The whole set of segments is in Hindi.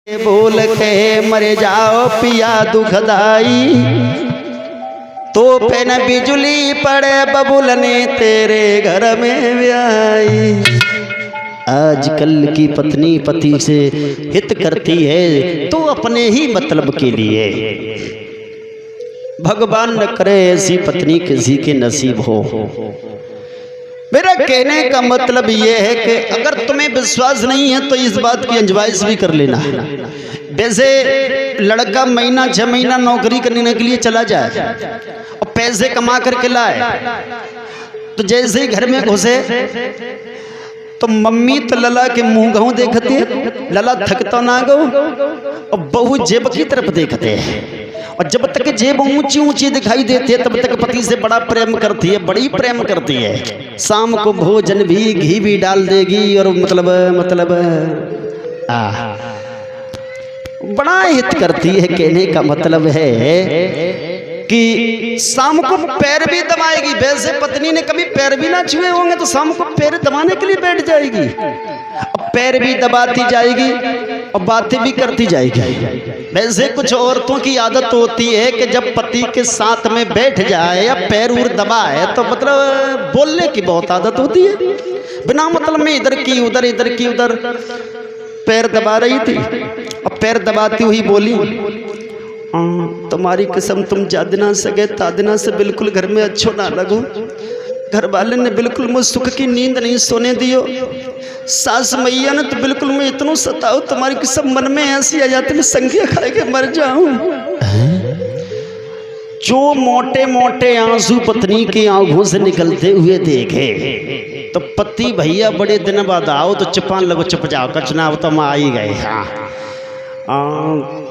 भूल के मर जाओ पिया दुखदाई, तो फिर बिजली पड़े बबुलने तेरे घर में ब्याई। आजकल की पत्नी पति से हित करती है तो अपने ही मतलब के लिए। भगवान न करे ऐसी पत्नी किसी के नसीब हो। मेरा कहने का मतलब यह है कि अगर तुम्हें विश्वास नहीं है तो इस बात की आजमाइश भी कर लेना। वैसे लड़का महीना 6 महीना नौकरी करने के लिए चला जाए और पैसे कमा करके लाए, तो जैसे ही घर में घुसे तो मम्मी तो लला के मुंह गाँव देखते है, लला थकता ना गो, और बहू जेब की तरफ देखते हैं। और जब तक जेब ऊंची ऊंची दिखाई देती है तब तक पति से बड़ा प्रेम करती है, बड़ी प्रेम करती है। शाम को भोजन भी घी भी डाल देगी और मतलब बड़ा हित करती है। कहने का मतलब है कि शाम को पैर भी दबाएगी। वैसे पत्नी ने कभी पैर भी ना छुए होंगे तो शाम को पैर दबाने के लिए बैठ जाएगी, पैर भी दबाती जाएगी और बातें भी करती जाएगी। वैसे कुछ औरतों की आदत होती है कि जब पति के साथ में बैठ जाए या पैर उर दबाए तो मतलब बोलने की बहुत आदत होती है। बिना मतलब में इधर की उधर इधर की उधर पैर दबा रही थी और पैर दबाती हुई बोली, तुम्हारी कसम तुम जादना सगे तादना से बिल्कुल घर में अच्छो ना लगो। घर वाले ने बिल्कुल मुझ सुख की नींद नहीं सोने दियो। सास मैया ने तो बिल्कुल मैं इतनों सताओ, तुम्हारी कसम मन में ऐसी आ जाती मैं संख्या खा के मर जाऊं। जो मोटे मोटे आंसू पत्नी की आंखों से निकलते हुए देखे तो पति भैया बड़े दिन बाद आओ तो चुपान लगो, चुप जाओ, कचना तो हम आ ही गए।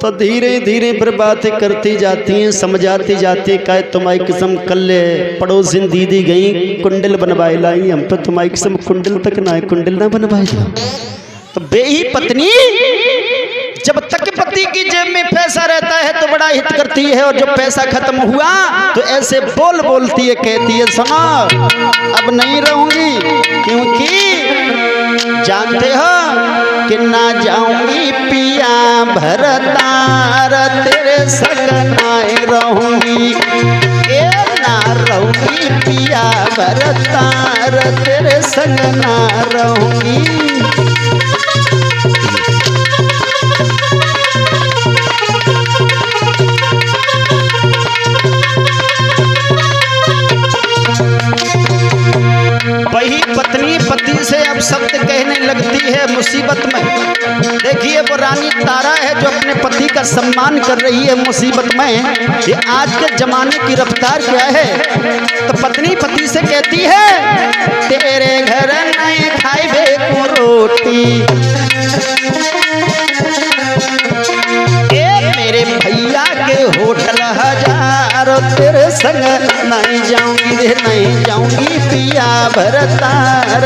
तो धीरे धीरे फिर बातें करती जाती हैं, समझाती जाती है। कहे तुम्हारी किस्म कल पड़ोसिन दीदी गई कुंडल बनवाए लाई, हम तो तुम्हारी किस्म कुंडल तक ना है, कुंडल ना बनवाए ला। तो बेही पत्नी जब तक पति की जेब में पैसा रहता है तो बड़ा हित करती है, और जब पैसा खत्म हुआ तो ऐसे बोलती है, कहती है सुनो अब नहीं रहूंगी, क्योंकि जानते हो कि ना जाऊंगी पिया भरतार तेरे संग नाए रहूंगी, ना रहूंगी पिया भरतार तेरे संग ना रहूंगी। वही पत्नी पति से अब शब्द कहने लगती है मुसीबत में। देखिए वो रानी तारा है जो अपने पति का सम्मान कर रही है मुसीबत में। ये आज के जमाने की रफ्तार क्या है। तो पत्नी पति से कहती है तेरे घर नहीं खाइबे को रोटी, मेरे भैया के होटल हजारों तेरे संग नहीं जाऊंगी रे, नहीं जाऊंगी पिया भरतार।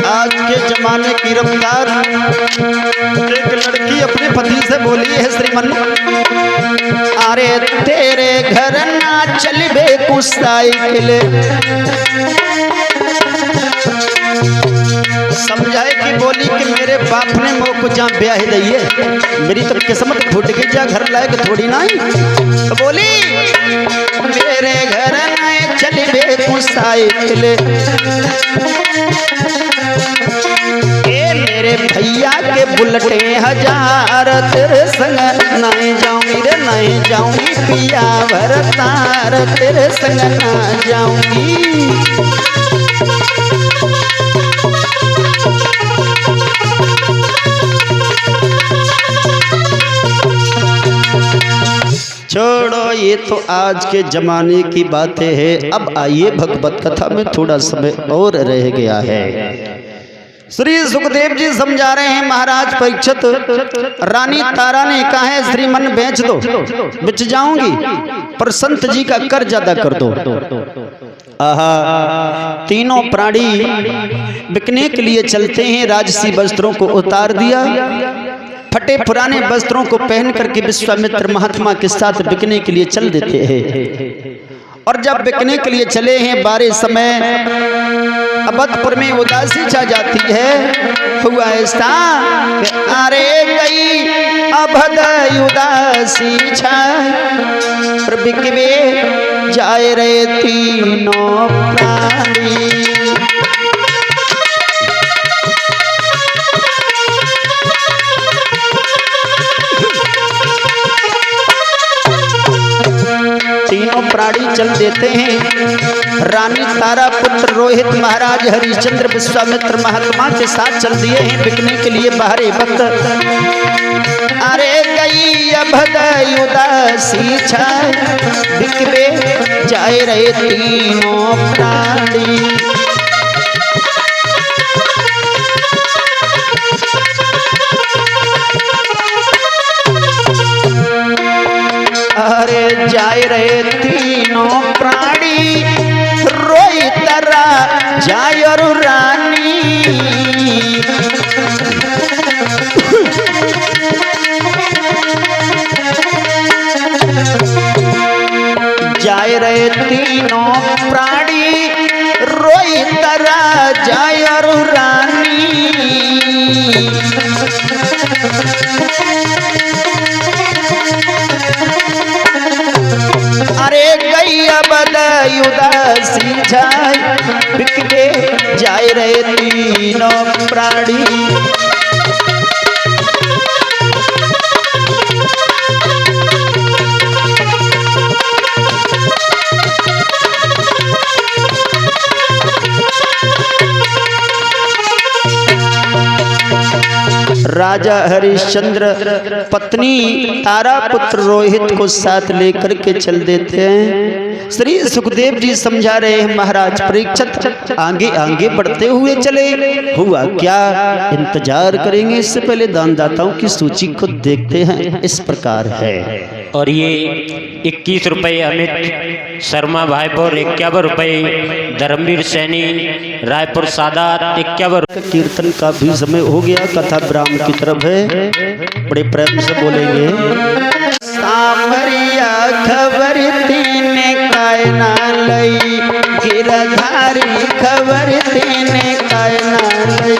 आज के जमाने की रफ्तार। एक लड़की अपने पति से बोली है श्रीमन, अरे तेरे घर ना चलबे कुछ साइकिल। समझाए कि बोली कि मेरे बाप ने मोह को जहाँ ब्याह दिए, मेरी तो किस्मत फूट गई, जा घर लायक थोड़ी ना। तो बोली मेरे घर ना चलबे कुछ साइकिल, मेरे भैया के बुलेटे हजार तेरे संग नहीं जाऊंगी रे, नहीं जाऊंगी पिया भरतार तेरे संग ना जाऊंगी। छोड़ो ये तो आज के जमाने की बातें हैं। अब आइए भगवत कथा में थोड़ा समय और रह गया है। श्री सुखदेव जी समझा रहे हैं महाराज परीक्षित, रानी तारा ने कहा है श्रीमन बेच दो, बेच जाऊंगी पर संत जी का कर ज्यादा कर दो। तीनों प्राणी बिकने के लिए चलते हैं, राजसी वस्त्रों को उतार दिया, फटे पुराने वस्त्रों को पहन करके विश्वामित्र महात्मा के साथ बिकने के लिए चल देते हैं। और जब बिकने के लिए चले हैं बारे समय अवधपुर में उदासी छा जाती है। हुआ ऐसा कि अरे गई अभद उदासी छाए और बिकवे जाए रे तीनों प्राणी। तीनों प्राणी चल देते हैं। रानी तारा पुत्र रोहित महाराज हरिश्चंद्र विश्वामित्र महात्मा के साथ चल दिए हैं बिकने के लिए बाहरे वक्त। अरे गई अभद उदासी छाए बिकवे जाए रहे तीनों प्राणी। अरे जाए रहे तीनों प्राणी रोई तरा जाय और रानी। जाए रहे तीनों प्राणी रोई तरा जाय और रानी। अरे गई अबद उदासी जाए बिकवे जाए रहे तीनों प्राणी। राजा हरिश्चंद्र पत्नी तारा पुत्र रोहित को साथ लेकर के चल देते हैं। श्री सुखदेव जी समझा रहे हैं महाराज परीक्षित आगे आगे बढ़ते हुए चले। हुआ क्या, इंतजार करेंगे, इससे पहले दानदाताओं की सूची को देखते हैं। इस प्रकार है। और ये 21 रुपये अमित शर्मा भाईपुर, 51 रुपये धर्मवीर सैनी रायपुर सादात, 51 कीर्तन का भी समय हो गया। कथा ब्राह्म की तरफ है, बड़े प्रेम से बोलेंगे। सामरिया खबर तीने कायना लई गिरधारी खबर तीने कायना लई।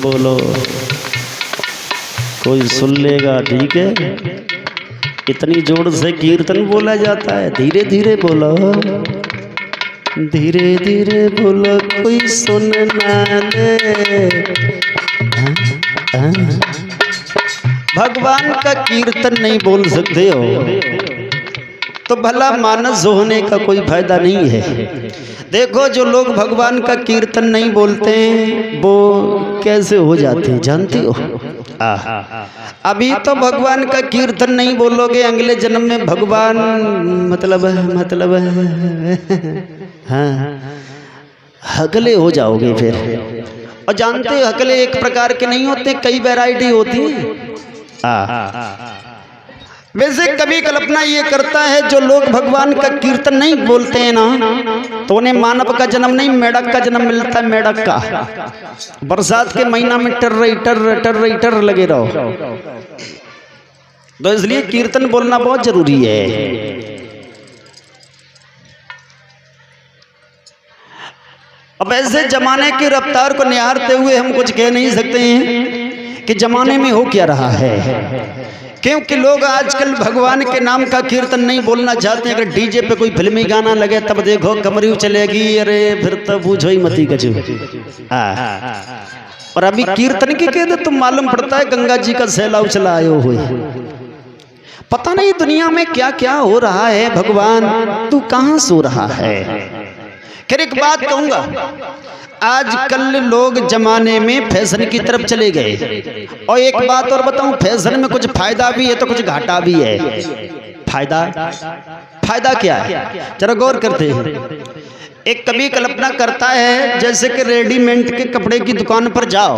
बोलो कोई सुन लेगा, ठीक है। इतनी जोर से कीर्तन बोला जाता है, धीरे धीरे बोलो, धीरे धीरे बोलो, कोई सुन ना ले। भगवान का कीर्तन नहीं बोल सकते हो तो भला मानस होने का कोई फायदा नहीं है। देखो जो लोग भगवान का कीर्तन नहीं बोलते हैं वो कैसे हो जाते हैं जानते हो। अभी तो भगवान का कीर्तन नहीं बोलोगे, अगले जन्म में भगवान मतलब हाँ हकले हो जाओगे फिर। और जानते हो हकले एक प्रकार के नहीं होते, कई वैरायटी होती है। वैसे कभी कल्पना ये करता है जो लोग भगवान का कीर्तन नहीं बोलते हैं ना, तो उन्हें मानव का जन्म नहीं मेढक का जन्म मिलता है। मेढक का बरसात के महीना में टर लगे रहो। तो इसलिए कीर्तन बोलना बहुत जरूरी है। अब ऐसे जमाने की रफ्तार को निहारते हुए हम कुछ कह नहीं सकते हैं कि जमाने में हो क्या रहा है, क्योंकि लोग आजकल भगवान के नाम का कीर्तन नहीं बोलना चाहते हैं। अगर डीजे पे कोई फिल्मी गाना लगे तब देखो कमरियों चलेगी, अरे फिर तो पूछो ही मती कछु। और अभी कीर्तन की कहते तुम मालूम पड़ता है गंगा जी का सैलाब चला आयो हुए। पता नहीं दुनिया में क्या क्या हो रहा है। भगवान तू कहाँ सो रहा है। फिर एक बात कहूंगा, आजकल लोग जमाने में फैशन की तरफ चले गए। और एक बात और बताऊं, फैशन में कुछ फायदा भी है तो कुछ घाटा भी है। फायदा क्या है जरा गौर करते हैं। एक कभी कल्पना करता है जैसे कि रेडीमेड के कपड़े की दुकान पर जाओ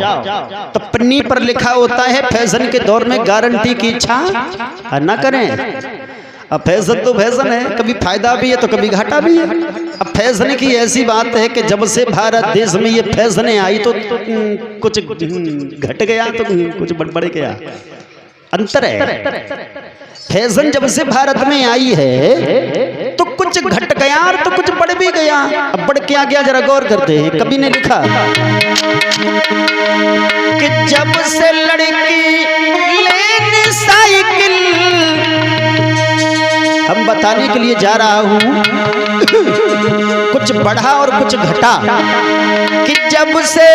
तो पन्नी पर लिखा होता है फैशन के दौर में गारंटी की इच्छा न करें। अब फैशन तो फैशन है, कभी फायदा भी है तो कभी घाटा भी है। अब फैशन की ऐसी बात है कि जब से भारत देश में ये फैशनें आई तो कुछ घट गया तो कुछ बढ़ गया, अंतर है। फैशन जब से भारत में आई है तो कुछ घट गया और तो कुछ बढ़ भी गया। अब बढ़ क्या गया जरा गौर करते हैं। कवि ने लिखा कि जब से लड़की लेने साइकिल, हम बताने के लिए जा रहा हूं कुछ बढ़ा और कुछ घटा, कि जब से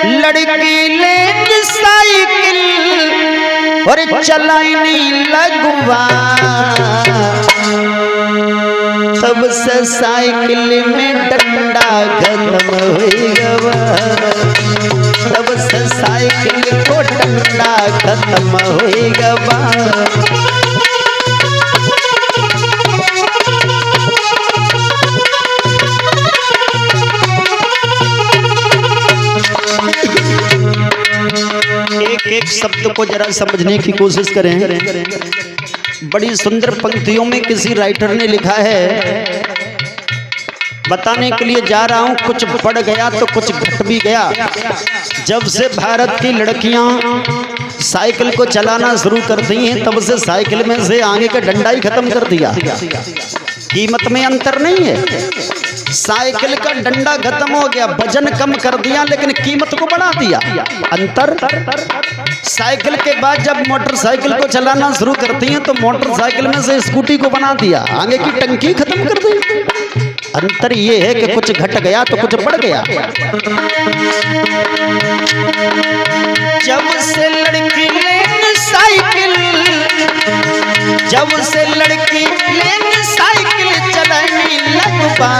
लड़की लेने साइकिल और चलाने लगवा, तब से साइकिल में डंडा खत्म हो गवा, तब से साइकिल को डंडा खत्म हो गवा। एक एक शब्द को जरा समझने की कोशिश करें। बड़ी सुंदर पंक्तियों में किसी राइटर ने लिखा है, बताने के लिए जा रहा हूं कुछ बढ़ गया तो कुछ घट भी गया। जब से भारत की लड़कियां साइकिल को चलाना शुरू करती हैं तब से साइकिल में से आगे का डंडा ही खत्म कर दिया। कीमत में अंतर नहीं है, साइकिल का डंडा खत्म हो गया, वजन कम कर दिया लेकिन कीमत को बढ़ा दिया। अंतर, साइकिल के बाद जब मोटरसाइकिल को चलाना शुरू करती हैं तो मोटरसाइकिल में से स्कूटी को बना दिया, आगे की टंकी खत्म कर दी। अंतर ये है कि कुछ घट गया तो कुछ बढ़ गया। जब से लड़की लेने साइकिल, जब से लड़की लेने साइकिल चलाने लगवा,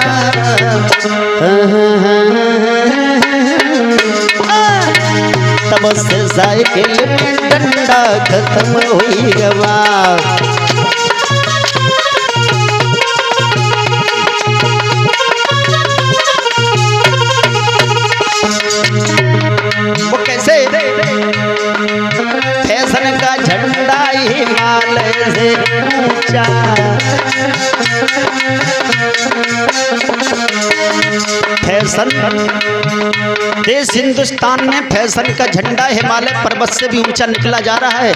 तब से साइकिल में डंडा खत्म हो गवा। वो कैसे? फैशन का झंडा हिमालय से ऊंचा, फैशन देश हिंदुस्तान में फैशन का झंडा हिमालय पर्वत से भी ऊंचा निकला जा रहा है।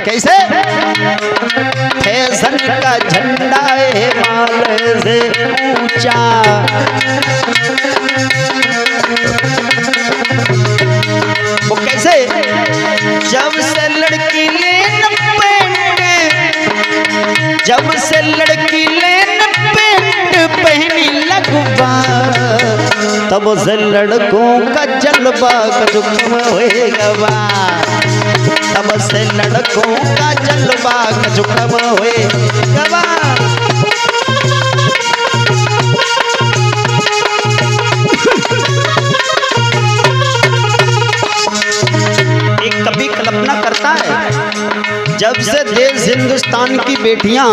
कैसे? फैशन का झंडा हिमालय से ऊंचा, वो कैसे? जब से लड़की लेन पेंट, जब से लड़की लेन पेंट पहनी लगवा, तब से लड़कों का जलवा कम होएगा, तब से लड़कों का जलवा कम होएगा। एक कवि कल्पना करता है, जब से देश हिंदुस्तान की बेटियां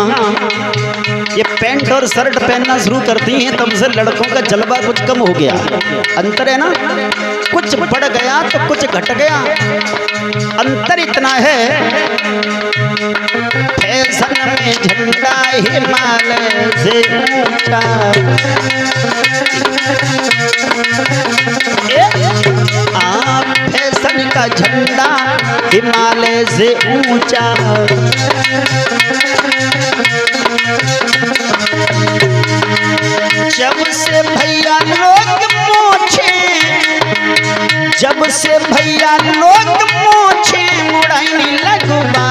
ये पैंट और शर्ट पहनना शुरू करती हैं तब से लड़कों का जलवा कुछ कम हो गया। अंतर है ना, कुछ बढ़ गया तो कुछ घट गया। अंतर इतना है, फैशन में झंडा हिमालय से ऊंचा, फैशन का झंडा हिमालय से ऊंचा, जब से भैया लोग मोछे, जब से भैया लोग मोछे मुड़ाई लगवा,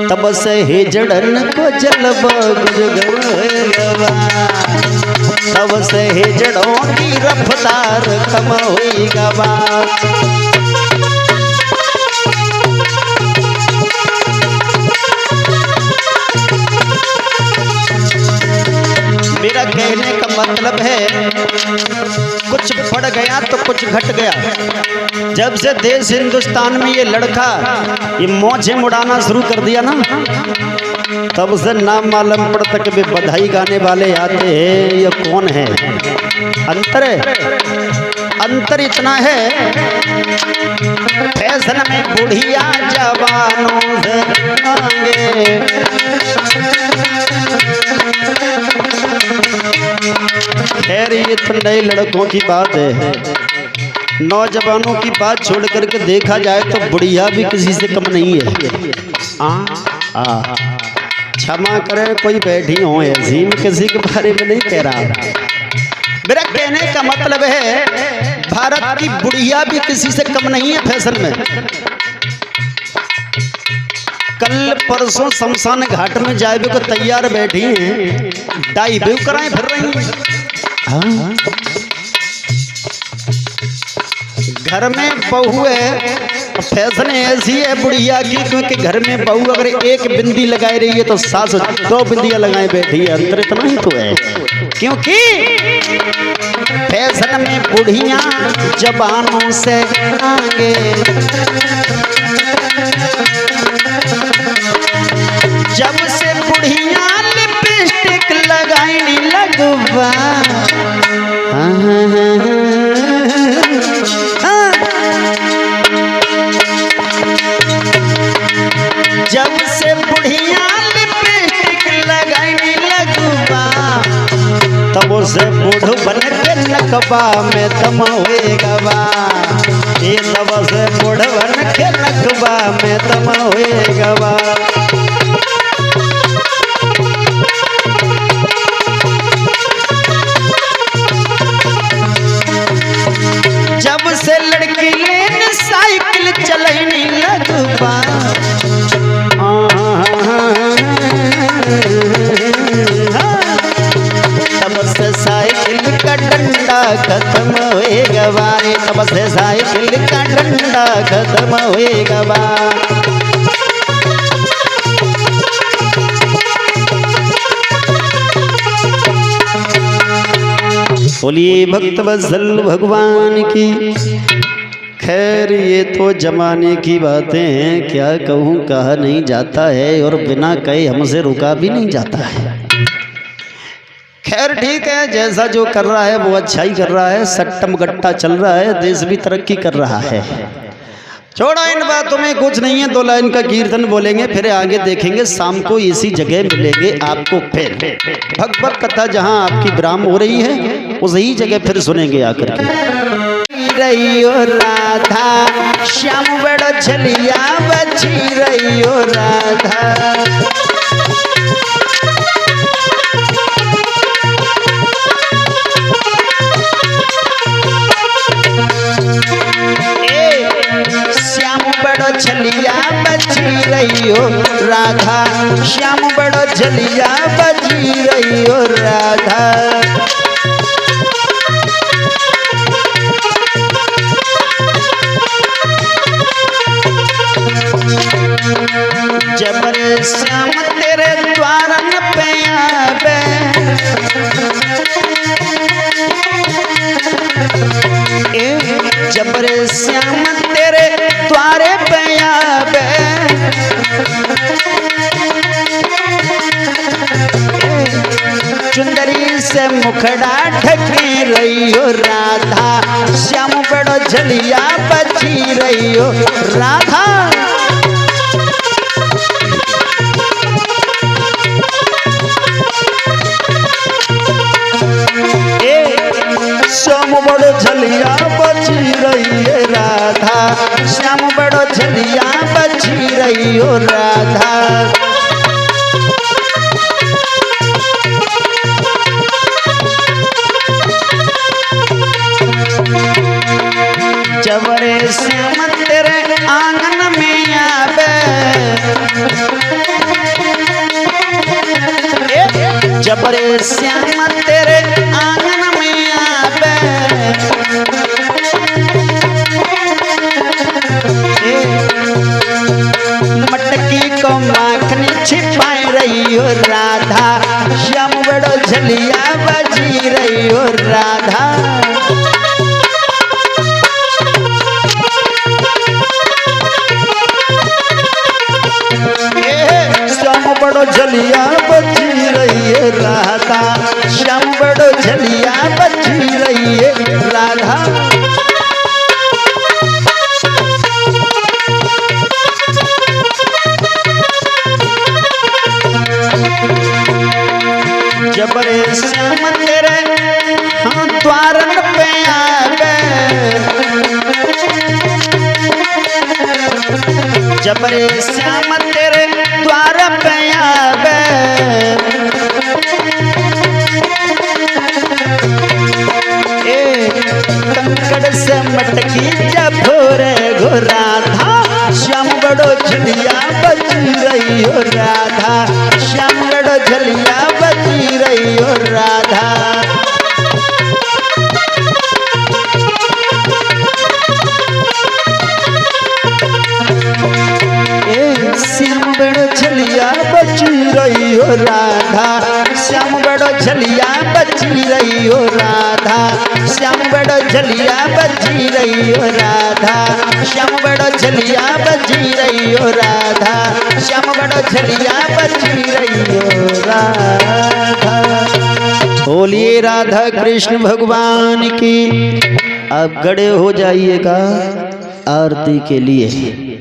तब से हिजड़न को जलवा गुजगवा, तब से हिजड़ों की रफ्तार कम हुई गवा। मेरा कहने का मतलब है, कुछ बढ़ गया तो कुछ घट गया। जब से देश हिंदुस्तान में ये लड़का ये मौजें उड़ाना शुरू कर दिया ना, तब से नाम मालूम पड़ता कि वे बधाई गाने वाले आते हैं, ये कौन है। अंतर है, अंतर इतना है, फैशन में बुढ़िया जवानों से आगे, खैर ये तो नए लड़कों की बात है, नौजवानों की बात छोड़ करके देखा जाए तो बुढ़िया भी किसी से कम नहीं है। क्षमा करें कोई बैठी हो ऐसी, मैं किसी के बारे में नहीं कह रहा। मेरा कहने का मतलब है भारत की बुढ़िया भी किसी से कम नहीं है फैशन में। कल परसों शमशान घाट में जाए को तैयार बैठी हैं, डाई भी कराए फिर रही हैं। घर में बहू है, फैशन ऐसी है बुढ़िया की, क्योंकि घर में बहू अगर एक बिंदी लगाई रही है तो सास 2 बिंदियां लगाए बैठी है। अंतर इतना ही तो है, क्योंकि फैशन में बुढ़िया जवानों से आगे, जब से बुढ़िया लिपस्टिक लगाई लगवा, जब से बुढ़िया लिपस्टिक लगाई लगवा, तब से बूढ़ बन के नकबा में दम होएगा। ये तब से बूढ़ बन के नकबा में दम होएगा। जब से लड़की लेने साइकिल चलने लगवा, तब से साइकिल का डंडा खत्म होएगा। तब से साइकिल का डंडा खत्म होएगा। बोलिए भक्त वत्सल भगवान की। खैर ये तो जमाने की बातें हैं, क्या कहूँ, कहा नहीं जाता है और बिना कहे हमसे रुका भी नहीं जाता है। खैर ठीक है, जैसा जो कर रहा है वो अच्छा ही कर रहा है, सट्टम गट्टा चल रहा है, देश भी तरक्की कर रहा है। छोड़ो इन बातों में, कुछ नहीं है, 2 लाइन का कीर्तन बोलेंगे, फिर आगे देखेंगे। शाम को इसी जगह मिलेंगे आपको फिर। भगवत कथा जहां आपकी विराम हो रही है उसी जगह फिर सुनेंगे आकर के। रहियो राधा श्याम बड़ो झलिया बची रहियो राधा, झलिया बची रहियो राधा, श्याम बड़ो झलिया बची रहियो राधा। जबर श्याम तेरे द्वारन पे आवे, जबर श्याम तेरे द्वारे पे आवे, चुंदरी से मुखड़ा ढके रहियो राधा, श्याम बड़ो झलिया बची रहियो राधा। श्याम बड़ो झलिया बची रही है राधा, श्याम बड़ो झलिया बची रही हो राधा। जबरे श्याम तेरे आंगन में आवे, जबरे श्याम तेरे आंगन में आवे, मटकी को माखनी छिपाई रही हो राधा, श्याम बड़ो झलिया बजी रही हो राधा। श्याम बड़ो झलिया बजी रही है राधा, श्याम बड़ो जब रे श्याम तेरे द्वार पे आवे कंकड़ से मटकी जब भोरे गो राधा श्याम बड़ो झलिया बजी रही हो राधा श्याम बड़ो झलिया बजी रही हो राधा श्याम बड़ो झलिया बची रही हो राधा श्याम बड़ो झलिया बची रही हो राधा श्याम बड़ो झलिया बची रही हो राधा श्याम बड़ो झलिया बची रही हो राधा श्याम बड़ो झलिया बची रही हो राधा। बोलिए राधा कृष्ण भगवान की। अब खड़े हो जाइएगा आरती के लिए।